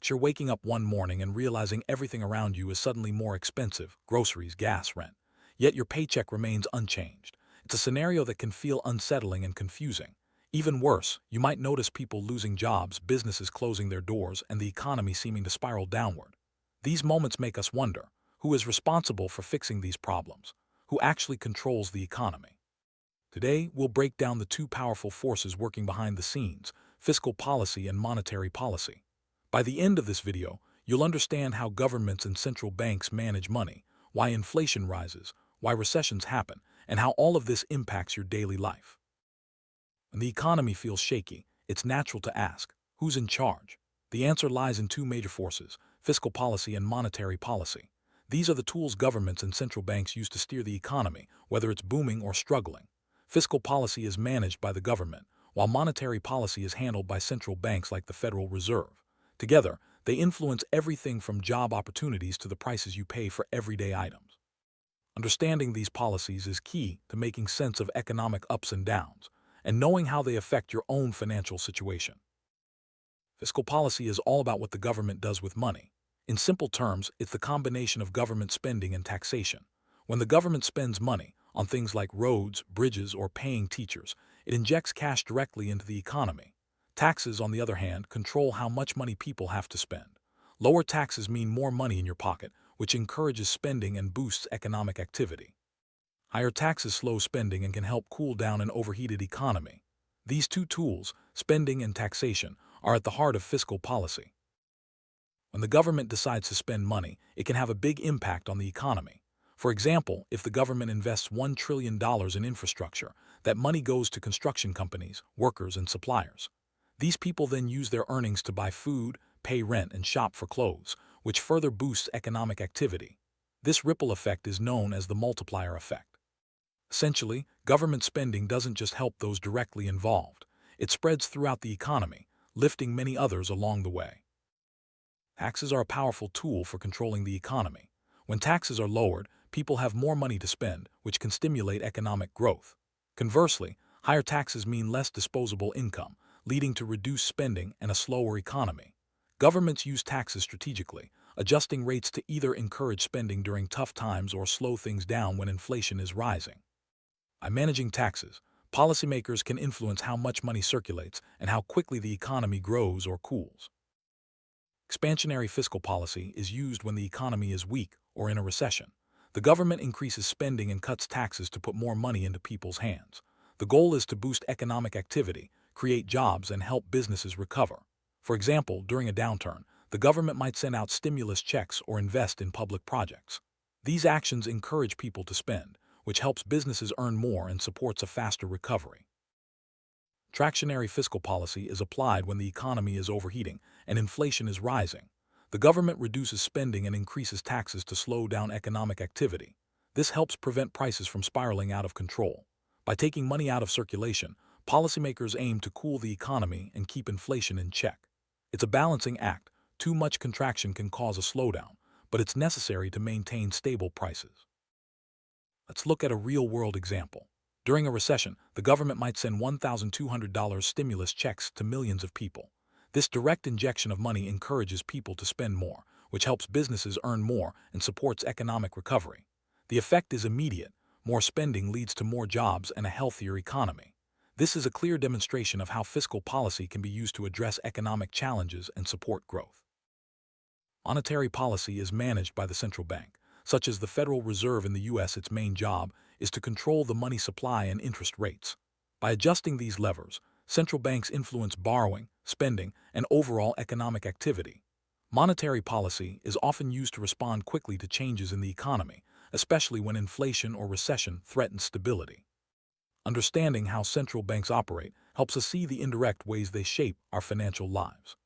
You're waking up one morning and realizing everything around you is suddenly more expensive: groceries, gas, rent. Yet your paycheck remains unchanged. It's a scenario that can feel unsettling and confusing. Even worse, you might notice people losing jobs, businesses closing their doors, and the economy seeming to spiral downward. These moments make us wonder, who is responsible for fixing these problems? Who actually controls the economy? Today, we'll break down the two powerful forces working behind the scenes: fiscal policy and monetary policy. By the end of this video, you'll understand how governments and central banks manage money, why inflation rises, why recessions happen, and how all of this impacts your daily life. When the economy feels shaky, it's natural to ask, who's in charge? The answer lies in two major forces: fiscal policy and monetary policy. These are the tools governments and central banks use to steer the economy, whether it's booming or struggling. Fiscal policy is managed by the government, while monetary policy is handled by central banks like the Federal Reserve. Together, they influence everything from job opportunities to the prices you pay for everyday items. Understanding these policies is key to making sense of economic ups and downs, and knowing how they affect your own financial situation. Fiscal policy is all about what the government does with money. In simple terms, it's the combination of government spending and taxation. When the government spends money on things like roads, bridges, or paying teachers, it injects cash directly into the economy. Taxes, on the other hand, control how much money people have to spend. Lower taxes mean more money in your pocket, which encourages spending and boosts economic activity. Higher taxes slow spending and can help cool down an overheated economy. These two tools, spending and taxation, are at the heart of fiscal policy. When the government decides to spend money, it can have a big impact on the economy. For example, if the government invests $1 trillion in infrastructure, that money goes to construction companies, workers, and suppliers. These people then use their earnings to buy food, pay rent, and shop for clothes, which further boosts economic activity. This ripple effect is known as the multiplier effect. Essentially, government spending doesn't just help those directly involved. It spreads throughout the economy, lifting many others along the way. Taxes are a powerful tool for controlling the economy. When taxes are lowered, people have more money to spend, which can stimulate economic growth. Conversely, higher taxes mean less disposable income, leading to reduced spending and a slower economy. Governments use taxes strategically, adjusting rates to either encourage spending during tough times or slow things down when inflation is rising. By managing taxes, policymakers can influence how much money circulates and how quickly the economy grows or cools. Expansionary fiscal policy is used when the economy is weak or in a recession. The government increases spending and cuts taxes to put more money into people's hands. The goal is to boost economic activity, create jobs, and help businesses recover. For example, during a downturn, the government might send out stimulus checks or invest in public projects. These actions encourage people to spend, which helps businesses earn more and supports a faster recovery. Tractionary fiscal policy is applied when the economy is overheating and inflation is rising. The government reduces spending and increases taxes to slow down economic activity. This helps prevent prices from spiraling out of control. By taking money out of circulation, policymakers aim to cool the economy and keep inflation in check. It's a balancing act. Too much contraction can cause a slowdown, but it's necessary to maintain stable prices. Let's look at a real-world example. During a recession, the government might send $1,200 stimulus checks to millions of people. This direct injection of money encourages people to spend more, which helps businesses earn more and supports economic recovery. The effect is immediate. More spending leads to more jobs and a healthier economy. This is a clear demonstration of how fiscal policy can be used to address economic challenges and support growth. Monetary policy is managed by the central bank, such as the Federal Reserve in the U.S. Its main job is to control the money supply and interest rates. By adjusting these levers, central banks influence borrowing, spending, and overall economic activity. Monetary policy is often used to respond quickly to changes in the economy, especially when inflation or recession threatens stability. Understanding how central banks operate helps us see the indirect ways they shape our financial lives.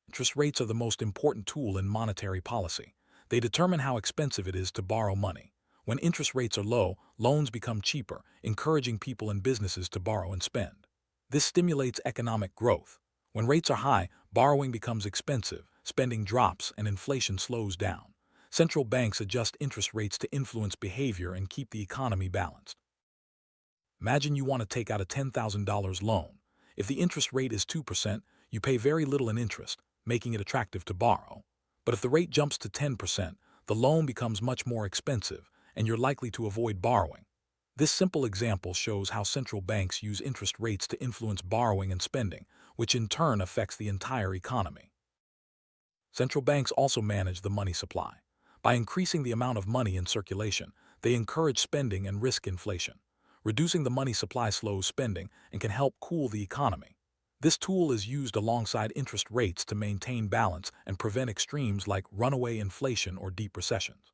Interest rates are the most important tool in monetary policy. They determine how expensive it is to borrow money. When interest rates are low, loans become cheaper, encouraging people and businesses to borrow and spend. This stimulates economic growth. When rates are high, borrowing becomes expensive, spending drops, and inflation slows down. Central banks adjust interest rates to influence behavior and keep the economy balanced. Imagine you want to take out a $10,000 loan. If the interest rate is 2%, you pay very little in interest. making it attractive to borrow. But if the rate jumps to 10%, the loan becomes much more expensive, and you're likely to avoid borrowing. This simple example shows how central banks use interest rates to influence borrowing and spending, which in turn affects the entire economy. Central banks also manage the money supply. By increasing the amount of money in circulation, they encourage spending and risk inflation. Reducing the money supply slows spending and can help cool the economy. This tool is used alongside interest rates to maintain balance and prevent extremes like runaway inflation or deep recessions.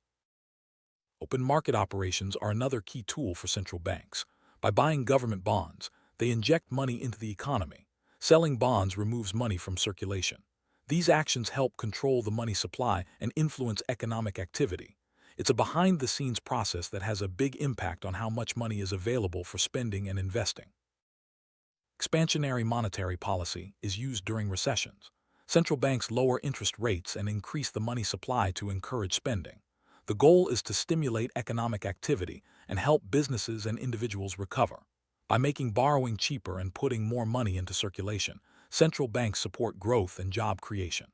Open market operations are another key tool for central banks. By buying government bonds, they inject money into the economy. Selling bonds removes money from circulation. These actions help control the money supply and influence economic activity. It's a behind-the-scenes process that has a big impact on how much money is available for spending and investing. Expansionary monetary policy is used during recessions. Central banks lower interest rates and increase the money supply to encourage spending. The goal is to stimulate economic activity and help businesses and individuals recover. By making borrowing cheaper and putting more money into circulation, central banks support growth and job creation.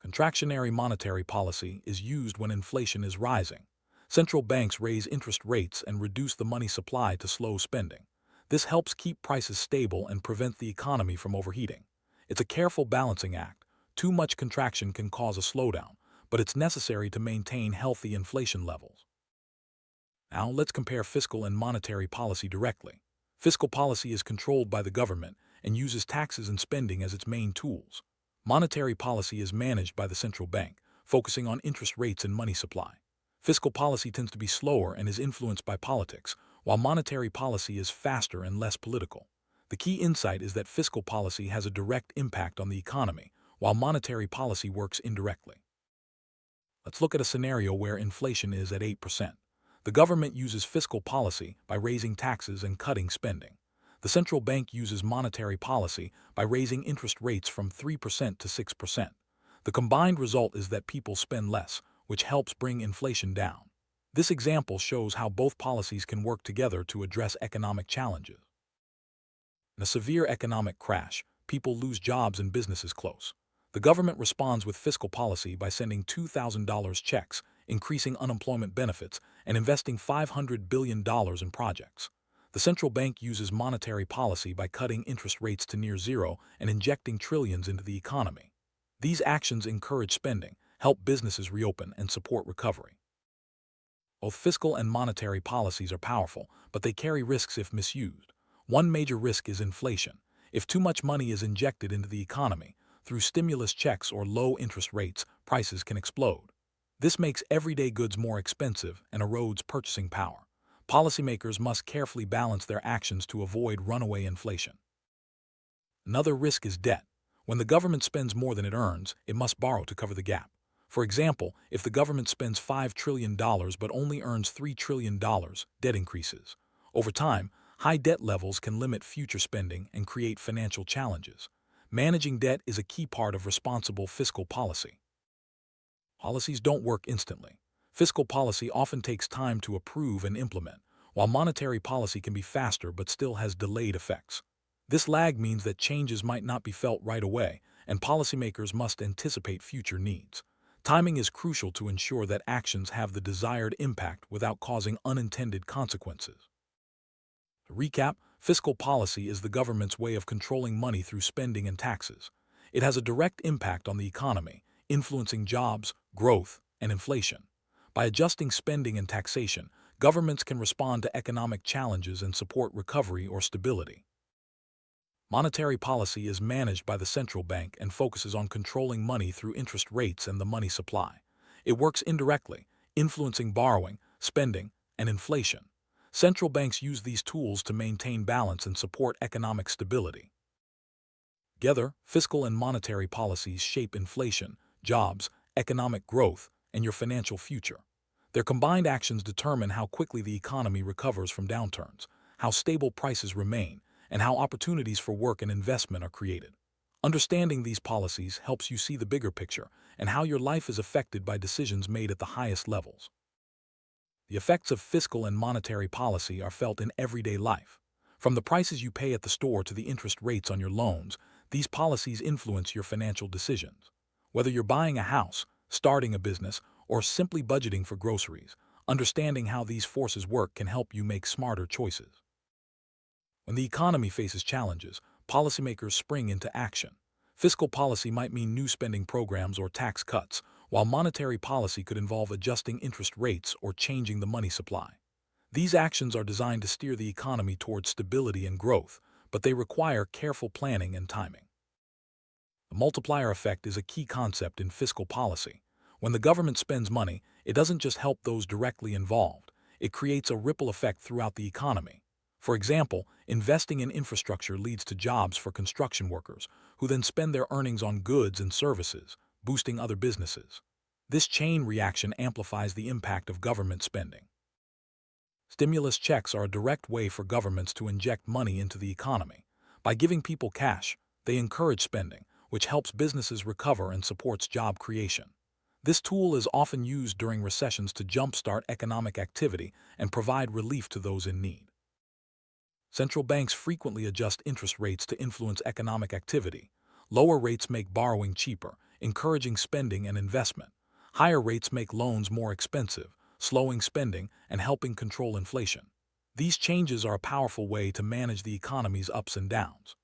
Contractionary monetary policy is used when inflation is rising. Central banks raise interest rates and reduce the money supply to slow spending. This helps keep prices stable and prevent the economy from overheating. It's a careful balancing act. Too much contraction can cause a slowdown, but it's necessary to maintain healthy inflation levels. Now let's compare fiscal and monetary policy directly. Fiscal policy is controlled by the government and uses taxes and spending as its main tools. Monetary policy is managed by the central bank, focusing on interest rates and money supply. Fiscal policy tends to be slower and is influenced by politics, while monetary policy is faster and less political. The key insight is that fiscal policy has a direct impact on the economy, while monetary policy works indirectly. Let's look at a scenario where inflation is at 8%. The government uses fiscal policy by raising taxes and cutting spending. The central bank uses monetary policy by raising interest rates from 3% to 6%. The combined result is that people spend less, which helps bring inflation down. This example shows how both policies can work together to address economic challenges. In a severe economic crash, people lose jobs and businesses close. The government responds with fiscal policy by sending $2,000 checks, increasing unemployment benefits, and investing $500 billion in projects. The central bank uses monetary policy by cutting interest rates to near zero and injecting trillions into the economy. These actions encourage spending, help businesses reopen, and support recovery. Both fiscal and monetary policies are powerful, but they carry risks if misused. One major risk is inflation. If too much money is injected into the economy, through stimulus checks or low interest rates, prices can explode. This makes everyday goods more expensive and erodes purchasing power. Policymakers must carefully balance their actions to avoid runaway inflation. Another risk is debt. When the government spends more than it earns, it must borrow to cover the gap. For example, if the government spends $5 trillion but only earns $3 trillion, debt increases. Over time, high debt levels can limit future spending and create financial challenges. Managing debt is a key part of responsible fiscal policy. Policies don't work instantly. Fiscal policy often takes time to approve and implement, while monetary policy can be faster but still has delayed effects. This lag means that changes might not be felt right away, and policymakers must anticipate future needs. Timing is crucial to ensure that actions have the desired impact without causing unintended consequences. To recap, fiscal policy is the government's way of controlling money through spending and taxes. It has a direct impact on the economy, influencing jobs, growth, and inflation. By adjusting spending and taxation, governments can respond to economic challenges and support recovery or stability. Monetary policy is managed by the central bank and focuses on controlling money through interest rates and the money supply. It works indirectly, influencing borrowing, spending, and inflation. Central banks use these tools to maintain balance and support economic stability. Together, fiscal and monetary policies shape inflation, jobs, economic growth, and your financial future. Their combined actions determine how quickly the economy recovers from downturns, how stable prices remain, and how opportunities for work and investment are created. Understanding these policies helps you see the bigger picture and how your life is affected by decisions made at the highest levels. The effects of fiscal and monetary policy are felt in everyday life. From the prices you pay at the store to the interest rates on your loans, These policies influence your financial decisions. Whether you're buying a house, starting a business, or simply budgeting for groceries, understanding how these forces work can help you make smarter choices. When the economy faces challenges, policymakers spring into action. Fiscal policy might mean new spending programs or tax cuts, while monetary policy could involve adjusting interest rates or changing the money supply. These actions are designed to steer the economy towards stability and growth, but they require careful planning and timing. The multiplier effect is a key concept in fiscal policy. When the government spends money, it doesn't just help those directly involved, it creates a ripple effect throughout the economy. For example, investing in infrastructure leads to jobs for construction workers, who then spend their earnings on goods and services, boosting other businesses. This chain reaction amplifies the impact of government spending. Stimulus checks are a direct way for governments to inject money into the economy. By giving people cash, they encourage spending, which helps businesses recover and supports job creation. This tool is often used during recessions to jumpstart economic activity and provide relief to those in need. Central banks frequently adjust interest rates to influence economic activity. Lower rates make borrowing cheaper, encouraging spending and investment. Higher rates make loans more expensive, slowing spending and helping control inflation. These changes are a powerful way to manage the economy's ups and downs.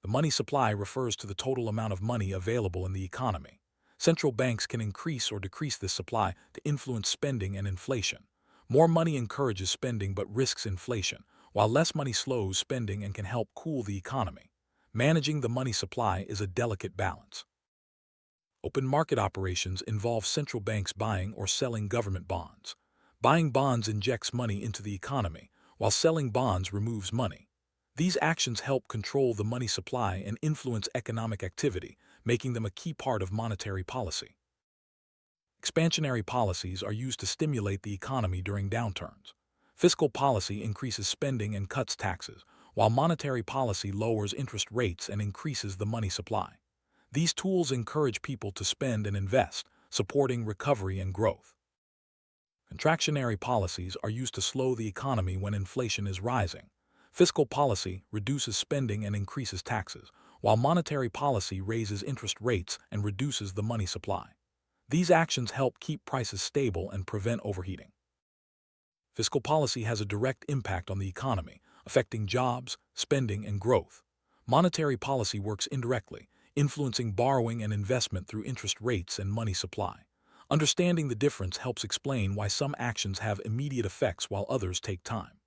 The money supply refers to the total amount of money available in the economy. Central banks can increase or decrease this supply to influence spending and inflation. More money encourages spending but risks inflation, while less money slows spending and can help cool the economy. Managing the money supply is a delicate balance. Open market operations involve central banks buying or selling government bonds. Buying bonds injects money into the economy, while selling bonds removes money. These actions help control the money supply and influence economic activity, making them a key part of monetary policy. Expansionary policies are used to stimulate the economy during downturns. Fiscal policy increases spending and cuts taxes, while monetary policy lowers interest rates and increases the money supply. These tools encourage people to spend and invest, supporting recovery and growth. Contractionary policies are used to slow the economy when inflation is rising. Fiscal policy reduces spending and increases taxes, while monetary policy raises interest rates and reduces the money supply. These actions help keep prices stable and prevent overheating. Fiscal policy has a direct impact on the economy, affecting jobs, spending, and growth. Monetary policy works indirectly, influencing borrowing and investment through interest rates and money supply. Understanding the difference helps explain why some actions have immediate effects while others take time.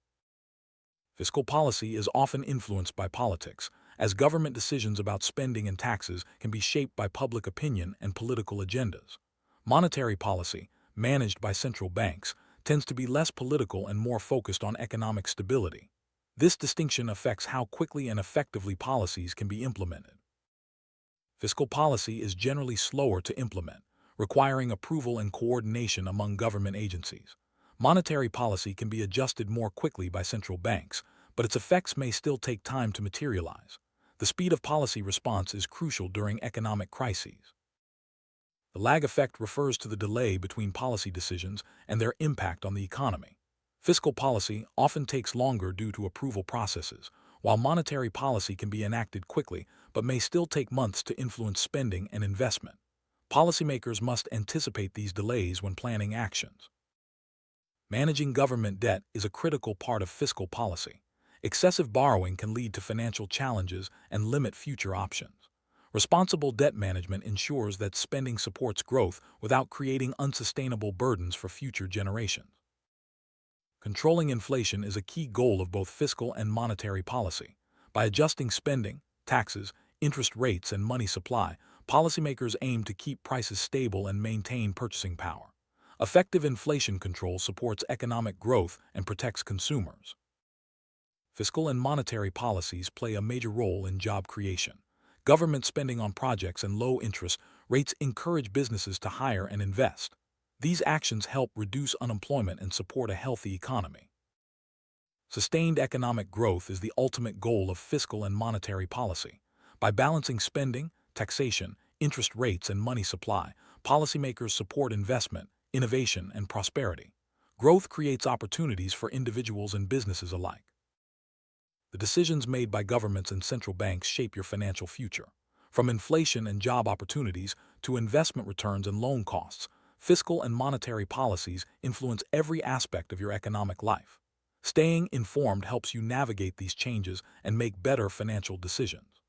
Fiscal policy is often influenced by politics, as government decisions about spending and taxes can be shaped by public opinion and political agendas. Monetary policy, managed by central banks, tends to be less political and more focused on economic stability. This distinction affects how quickly and effectively policies can be implemented. Fiscal policy is generally slower to implement, requiring approval and coordination among government agencies. Monetary policy can be adjusted more quickly by central banks, but its effects may still take time to materialize. The speed of policy response is crucial during economic crises. The lag effect refers to the delay between policy decisions and their impact on the economy. Fiscal policy often takes longer due to approval processes, while monetary policy can be enacted quickly but may still take months to influence spending and investment. Policymakers must anticipate these delays when planning actions. Managing government debt is a critical part of fiscal policy. Excessive borrowing can lead to financial challenges and limit future options. Responsible debt management ensures that spending supports growth without creating unsustainable burdens for future generations. Controlling inflation is a key goal of both fiscal and monetary policy. By adjusting spending, taxes, interest rates, and money supply, policymakers aim to keep prices stable and maintain purchasing power. Effective inflation control supports economic growth and protects consumers. Fiscal and monetary policies play a major role in job creation. Government spending on projects and low interest rates encourage businesses to hire and invest. These actions help reduce unemployment and support a healthy economy. Sustained economic growth is the ultimate goal of fiscal and monetary policy. By balancing spending, taxation, interest rates, and money supply, policymakers support investment, innovation, and prosperity. Growth creates opportunities for individuals and businesses alike. The decisions made by governments and central banks shape your financial future. From inflation and job opportunities to investment returns and loan costs, fiscal and monetary policies influence every aspect of your economic life. Staying informed helps you navigate these changes and make better financial decisions.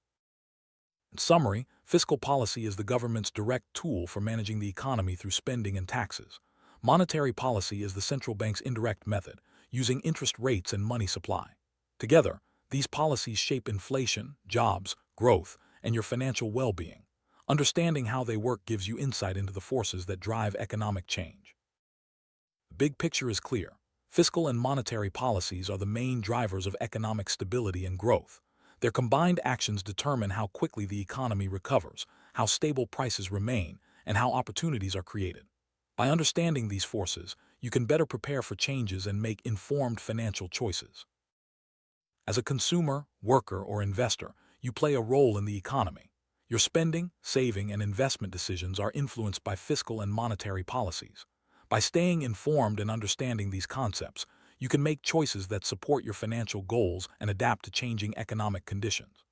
In summary, fiscal policy is the government's direct tool for managing the economy through spending and taxes. Monetary policy is the central bank's indirect method, using interest rates and money supply. Together, these policies shape inflation, jobs, growth, and your financial well-being. Understanding how they work gives you insight into the forces that drive economic change. The big picture is clear. Fiscal and monetary policies are the main drivers of economic stability and growth. Their combined actions determine how quickly the economy recovers, how stable prices remain, and how opportunities are created. By understanding these forces, you can better prepare for changes and make informed financial choices. As a consumer, worker, or investor, you play a role in the economy. Your spending, saving, and investment decisions are influenced by fiscal and monetary policies. By staying informed and understanding these concepts, you can make choices that support your financial goals and adapt to changing economic conditions.